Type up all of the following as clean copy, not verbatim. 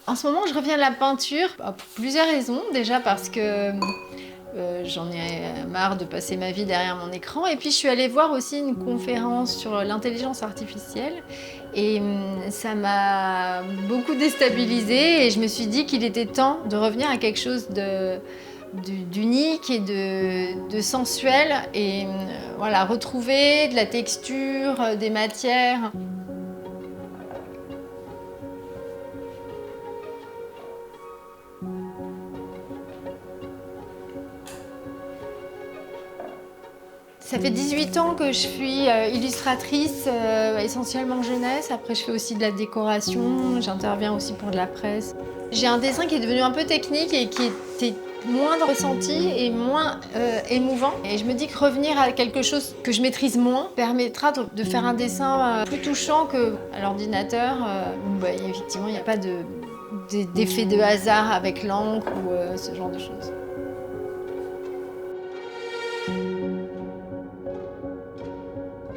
En ce moment, je reviens à la peinture pour plusieurs raisons. Déjà parce que j'en ai marre de passer ma vie derrière mon écran. Et puis, je suis allée voir aussi une conférence sur l'intelligence artificielle. Et ça m'a beaucoup déstabilisée. Et je me suis dit qu'il était temps de revenir à quelque chose d'unique et de sensuel. Et voilà, retrouver de la texture, des matières. Ça fait 18 ans que je suis illustratrice, essentiellement jeunesse. Après, je fais aussi de la décoration, j'interviens aussi pour de la presse. J'ai un dessin qui est devenu un peu technique et qui était moins ressenti et moins émouvant. Et je me dis que revenir à quelque chose que je maîtrise moins permettra de faire un dessin plus touchant qu'à l'ordinateur. Effectivement, il n'y a pas d'effet de hasard avec l'encre ou ce genre de choses.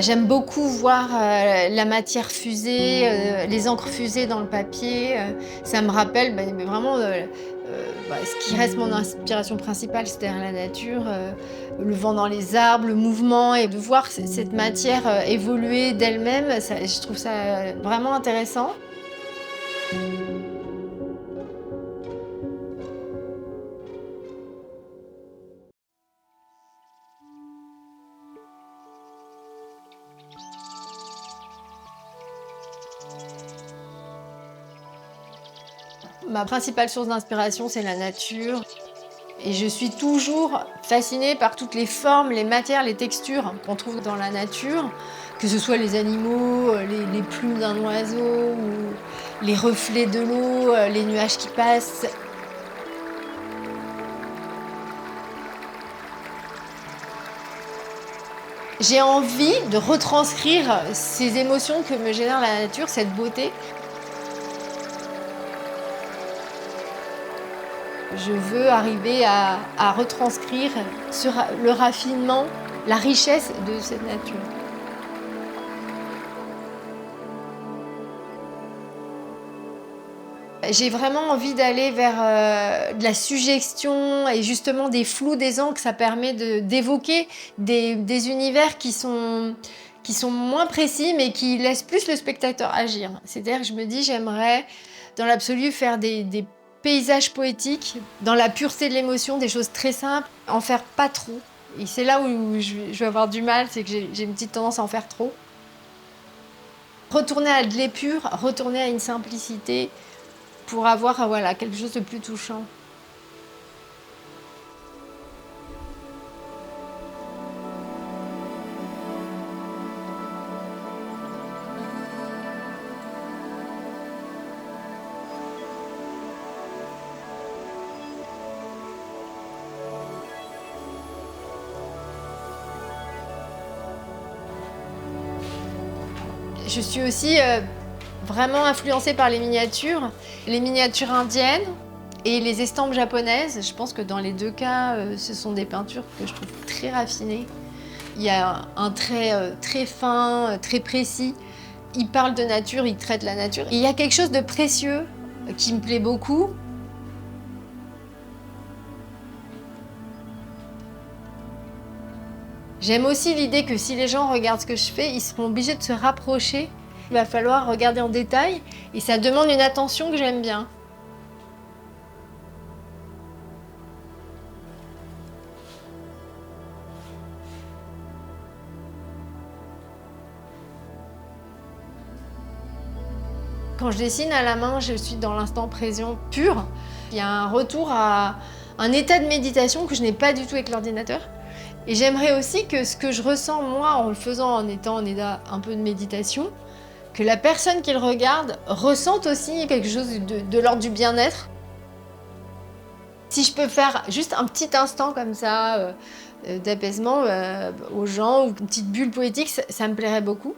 J'aime beaucoup voir la matière fusée, les encres fusées dans le papier. Ça me rappelle vraiment ce qui reste mon inspiration principale, c'est-à-dire la nature, le vent dans les arbres, le mouvement, et de voir cette matière évoluer d'elle-même, je trouve ça vraiment intéressant. Ma principale source d'inspiration, c'est la nature. Et je suis toujours fascinée par toutes les formes, les matières, les textures qu'on trouve dans la nature, que ce soit les animaux, les plumes d'un oiseau, ou les reflets de l'eau, les nuages qui passent. J'ai envie de retranscrire ces émotions que me génère la nature, cette beauté. Je veux arriver à retranscrire le raffinement, la richesse de cette nature. J'ai vraiment envie d'aller vers de la suggestion et justement des flous des encres. Ça permet d'évoquer des univers qui sont moins précis mais qui laissent plus le spectateur agir. C'est-à-dire que je me dis j'aimerais dans l'absolu faire des paysages poétiques, dans la pureté de l'émotion, des choses très simples, en faire pas trop. Et c'est là où je vais avoir du mal, c'est que j'ai une petite tendance à en faire trop. Retourner à de l'épure, retourner à une simplicité pour avoir voilà, quelque chose de plus touchant. Je suis aussi vraiment influencée par les miniatures indiennes et les estampes japonaises. Je pense que dans les deux cas, ce sont des peintures que je trouve très raffinées. Il y a un trait très fin, très précis. Il parle de nature, il traite la nature. Et il y a quelque chose de précieux qui me plaît beaucoup. J'aime aussi l'idée que si les gens regardent ce que je fais, ils seront obligés de se rapprocher. Il va falloir regarder en détail et ça demande une attention que j'aime bien. Quand je dessine à la main, je suis dans l'instant présent pur. Il y a un retour à un état de méditation que je n'ai pas du tout avec l'ordinateur. Et j'aimerais aussi que ce que je ressens moi en le faisant, en étant en état un peu de méditation, que la personne qui le regarde ressente aussi quelque chose de l'ordre du bien-être. Si je peux faire juste un petit instant comme ça d'apaisement aux gens, ou une petite bulle poétique, ça me plairait beaucoup.